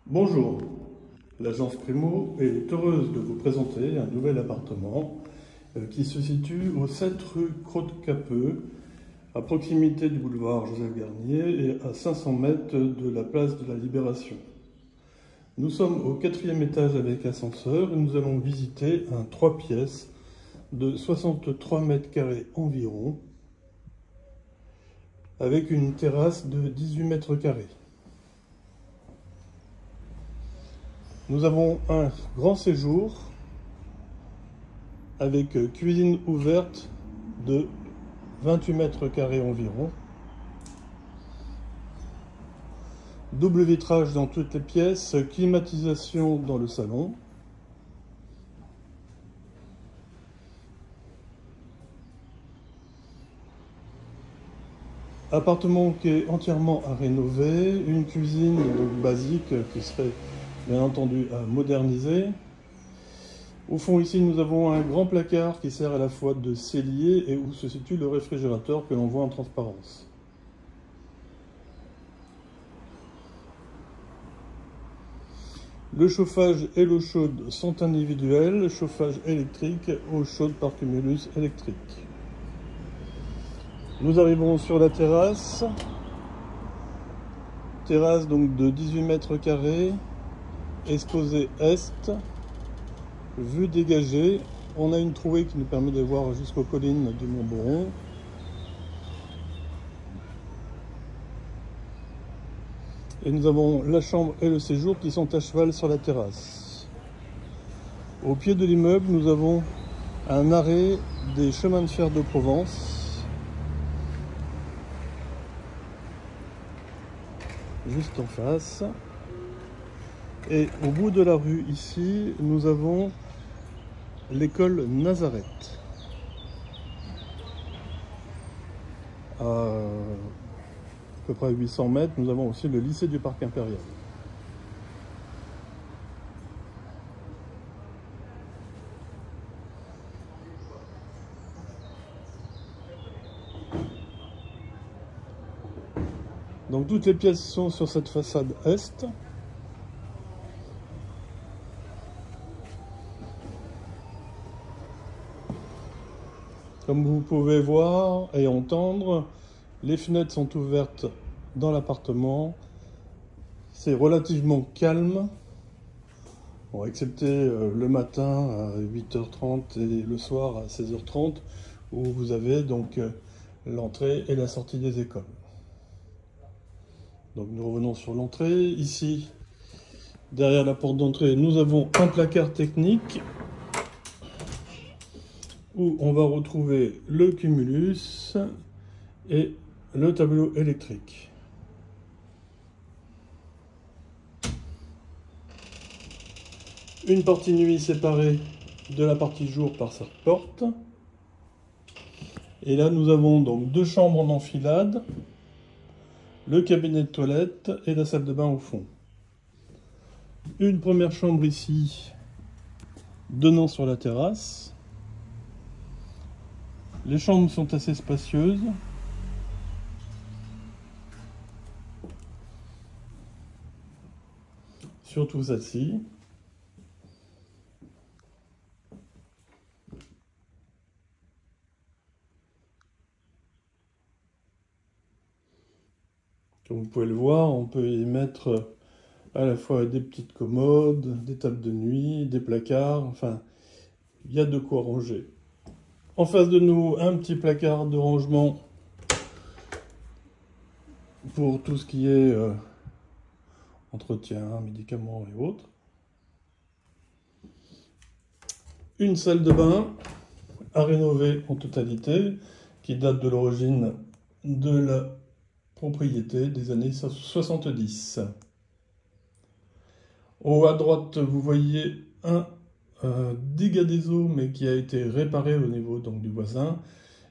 Bonjour, l'agence Primo est heureuse de vous présenter un nouvel appartement qui se situe au 7 rue Croix-de-Capeux, à proximité du boulevard Joseph Garnier et à 500 mètres de la place de la Libération. Nous sommes au 4e étage avec ascenseur et nous allons visiter un 3 pièces de 63 mètres carrés environ, avec une terrasse de 18 mètres carrés. Nous avons un grand séjour avec cuisine ouverte de 28 mètres carrés environ. Double vitrage dans toutes les pièces, climatisation dans le salon. Appartement qui est entièrement à rénover, une cuisine donc basique qui serait bien entendu à moderniser. Au fond ici nous avons un grand placard qui sert à la fois de cellier et où se situe le réfrigérateur que l'on voit en transparence. Le chauffage et l'eau chaude sont individuels, chauffage électrique, eau chaude par cumulus électrique. Nous arrivons sur la terrasse. Terrasse donc de 18 mètres carrés, exposé est, vue dégagée. On a une trouée qui nous permet de voir jusqu'aux collines du Mont-Boron. Et nous avons la chambre et le séjour qui sont à cheval sur la terrasse. Au pied de l'immeuble, nous avons un arrêt des chemins de fer de Provence, juste en face. Et au bout de la rue, ici, nous avons l'école Nazareth. À peu près 800 mètres, nous avons aussi le lycée du Parc Impérial. Donc toutes les pièces sont sur cette façade est. Comme vous pouvez voir et entendre, les fenêtres sont ouvertes dans l'appartement. C'est relativement calme, bon, excepté le matin à 8h30 et le soir à 16h30, où vous avez donc l'entrée et la sortie des écoles. Donc nous revenons sur l'entrée. Ici, derrière la porte d'entrée, nous avons un placard technique où on va retrouver le cumulus et le tableau électrique. Une partie nuit séparée de la partie jour par cette porte. Et là, nous avons donc deux chambres en enfilade, le cabinet de toilette et la salle de bain au fond. Une première chambre ici, donnant sur la terrasse. Les chambres sont assez spacieuses. Surtout celle-ci. Comme vous pouvez le voir, on peut y mettre à la fois des petites commodes, des tables de nuit, des placards, enfin, il y a de quoi ranger. En face de nous, un petit placard de rangement pour tout ce qui est entretien, médicaments et autres. Une salle de bain à rénover en totalité, qui date de l'origine de la propriété des années 70. Au haut à droite, vous voyez un dégât des eaux, mais qui a été réparé au niveau donc, du voisin.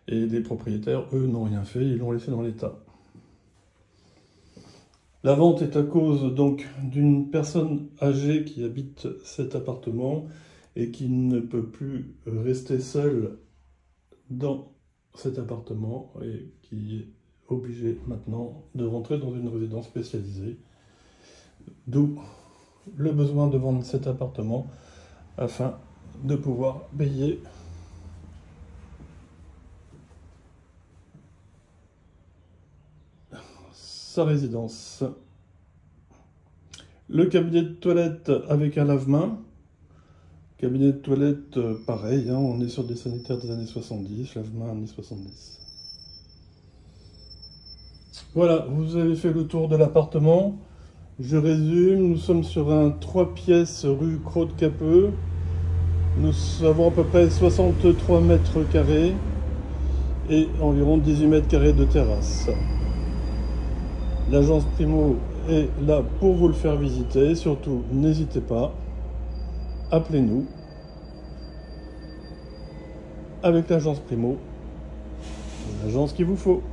Et les propriétaires, eux, n'ont rien fait, ils l'ont laissé dans l'état. La vente est à cause donc d'une personne âgée qui habite cet appartement et qui ne peut plus rester seule dans cet appartement et qui est obligée maintenant de rentrer dans une résidence spécialisée. D'où le besoin de vendre cet appartement afin de pouvoir payer sa résidence. Le cabinet de toilette avec un lave-main. Cabinet de toilette, pareil, hein, on est sur des sanitaires des années 70, lave-main années 70. Voilà, vous avez fait le tour de l'appartement. Je résume, nous sommes sur un 3 pièces rue Croix-de-Capeux. Nous avons à peu près 63 mètres carrés et environ 18 mètres carrés de terrasse. L'agence Primo est là pour vous le faire visiter. Surtout, n'hésitez pas, appelez-nous. Avec l'agence Primo, l'agence qu'il vous faut.